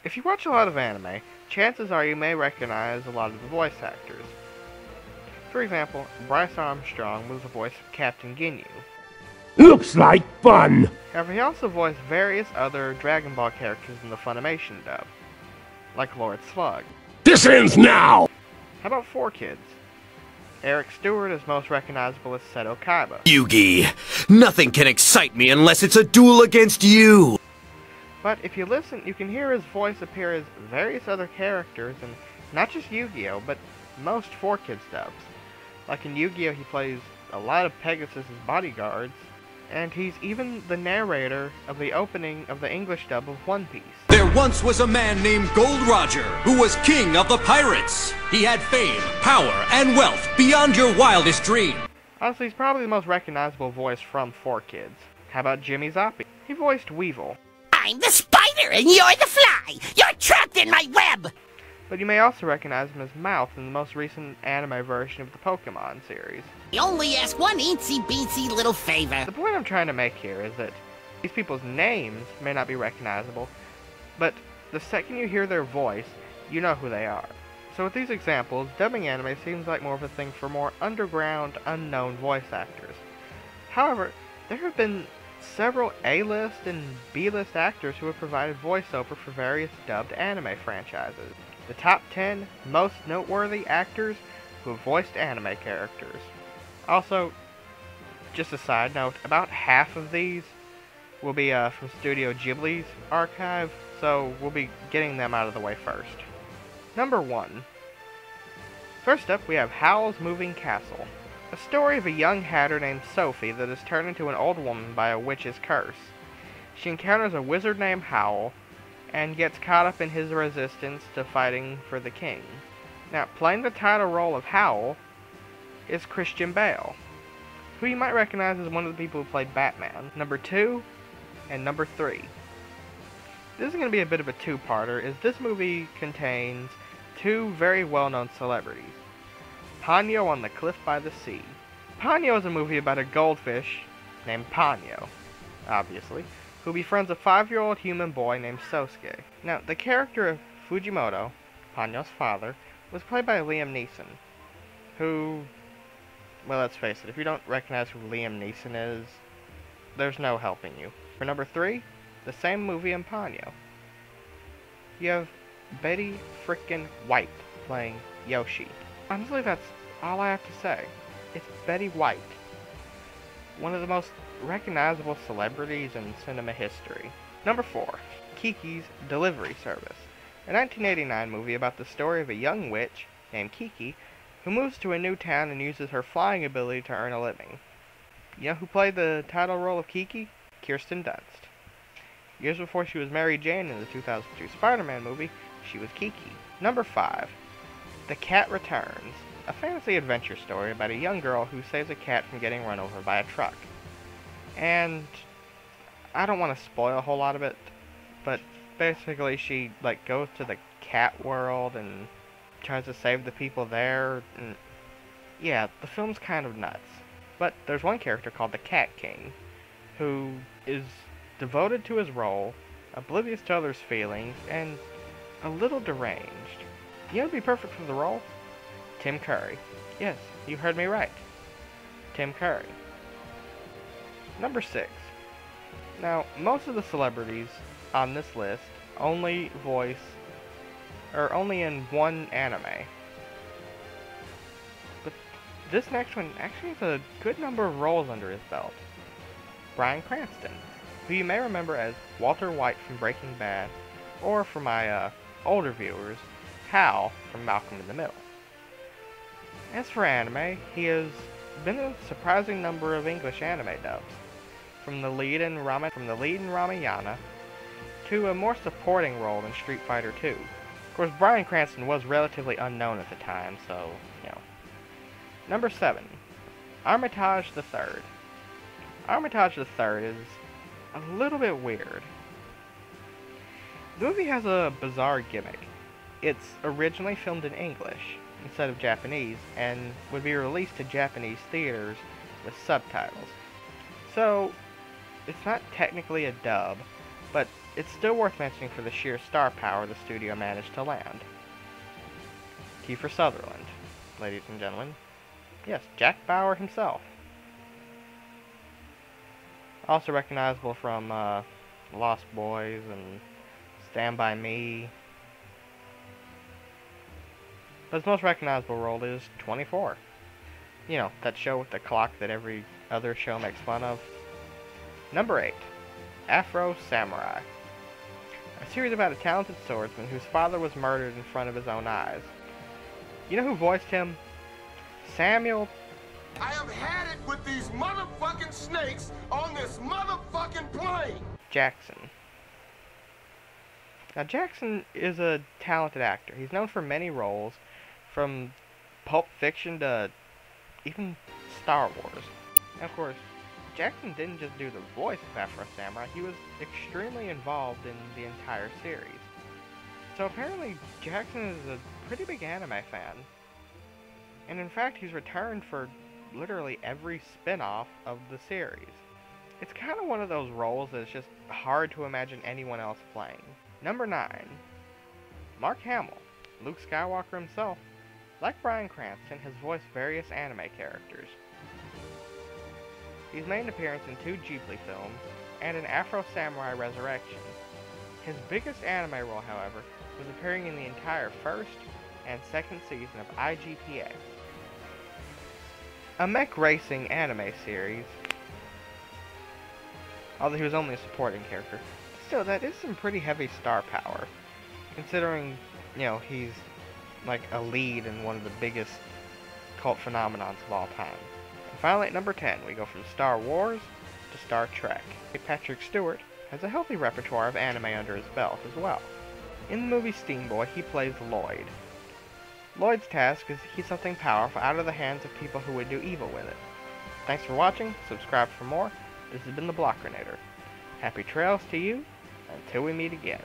If you watch a lot of anime, chances are you may recognize a lot of the voice actors. For example, Bryce Armstrong was the voice of Captain Ginyu. Looks like fun! However, he also voiced various other Dragon Ball characters in the Funimation dub, like Lord Slug. This ends now! How about 4Kids? Eric Stewart is most recognizable as Seto Kaiba. Yugi, nothing can excite me unless it's a duel against you! But if you listen, you can hear his voice appear as various other characters in not just Yu-Gi-Oh, but most 4Kids dubs. Like in Yu-Gi-Oh, he plays a lot of Pegasus' bodyguards, and he's even the narrator of the opening of the English dub of One Piece. There once was a man named Gold Roger, who was king of the pirates. He had fame, power, and wealth beyond your wildest dream. Honestly, he's probably the most recognizable voice from 4Kids. How about Jimmy Zoppi? He voiced Weevil. I'm the spider and you're the fly! You're trapped in my web! But you may also recognize him as Mouth in the most recent anime version of the Pokemon series. I only ask one eensy-beensy little favor. The point I'm trying to make here is that these people's names may not be recognizable, but the second you hear their voice, you know who they are. So with these examples, dubbing anime seems like more of a thing for more underground, unknown voice actors. However, there have been several A-list and B-list actors who have provided voiceover for various dubbed anime franchises. The top 10 most noteworthy actors who have voiced anime characters. Also, just a side note, about half of these will be from Studio Ghibli's archive, so we'll be getting them out of the way first. Number 1. First up, we have Howls Moving Castle. A story of a young hatter named Sophie that is turned into an old woman by a witch's curse. She encounters a wizard named Howl, and gets caught up in his resistance to fighting for the king. Now, playing the title role of Howl is Christian Bale, who you might recognize as one of the people who played Batman. Number 2 and number 3. This is going to be a bit of a two-parter, as this movie contains two very well-known celebrities. Ponyo on the Cliff by the Sea. Ponyo is a movie about a goldfish named Ponyo, obviously, who befriends a 5-year-old human boy named Sosuke. Now, the character of Fujimoto, Ponyo's father, was played by Liam Neeson, who, well, let's face it, if you don't recognize who Liam Neeson is, there's no helping you. For number 3, the same movie in Ponyo. You have Betty frickin' White playing Yoshi. Honestly, that's all I have to say. It's Betty White, one of the most recognizable celebrities in cinema history. Number 4, Kiki's Delivery Service, a 1989 movie about the story of a young witch named Kiki who moves to a new town and uses her flying ability to earn a living. You know who played the title role of Kiki? Kirsten Dunst. Years before she was Mary Jane in the 2002 Spider-Man movie, she was Kiki. Number 5, The Cat Returns, a fantasy adventure story about a young girl who saves a cat from getting run over by a truck. And I don't want to spoil a whole lot of it, but basically she goes to the cat world and tries to save the people there, and yeah, the film's kind of nuts. But there's one character called the Cat King, who is devoted to his role, oblivious to others' feelings, and a little deranged. You know who'd be perfect for the role? Tim Curry. Yes, you heard me right. Tim Curry. Number 6. Now, most of the celebrities on this list only in one anime. But this next one actually has a good number of roles under his belt. Bryan Cranston, who you may remember as Walter White from Breaking Bad, or for my older viewers, Hal from Malcolm in the Middle. As for anime, he has been in a surprising number of English anime dubs, from the lead in Ramayana to a more supporting role in Street Fighter II. Of course, Bryan Cranston was relatively unknown at the time, so, you know. Number 7, Armitage III. Armitage III is a little bit weird. The movie has a bizarre gimmick. It's originally filmed in English instead of Japanese, and would be released to Japanese theaters with subtitles. So, it's not technically a dub, but it's still worth mentioning for the sheer star power the studio managed to land. Kiefer Sutherland, ladies and gentlemen. Yes, Jack Bauer himself. Also recognizable from Lost Boys and Stand By Me. But his most recognizable role is 24. You know, that show with the clock that every other show makes fun of. Number 8. Afro Samurai. A series about a talented swordsman whose father was murdered in front of his own eyes. You know who voiced him? Samuel... I have had it with these motherfucking snakes on this motherfucking plane! Jackson. Now, Jackson is a talented actor. He's known for many roles, from Pulp Fiction to even Star Wars. And of course, Jackson didn't just do the voice of Afro Samurai, he was extremely involved in the entire series. So apparently, Jackson is a pretty big anime fan. And in fact, he's returned for literally every spin-off of the series. It's kind of one of those roles that it's just hard to imagine anyone else playing. Number 9. Mark Hamill, Luke Skywalker himself. Like Bryan Cranston, has voiced various anime characters. He's made an appearance in 2 Ghibli films and in Afro Samurai Resurrection. His biggest anime role, however, was appearing in the entire first and second season of IGPX, a mech racing anime series. Although he was only a supporting character, still, that is some pretty heavy star power, considering, you know, he's like a lead in one of the biggest cult phenomenons of all time. And finally, at number 10, we go from Star Wars to Star Trek. Patrick Stewart has a healthy repertoire of anime under his belt as well. In the movie Steamboy, he plays Lloyd. Lloyd's task is to keep something powerful out of the hands of people who would do evil with it. Thanks for watching, subscribe for more. This has been the Blocker-Nator. Happy trails to you, until we meet again.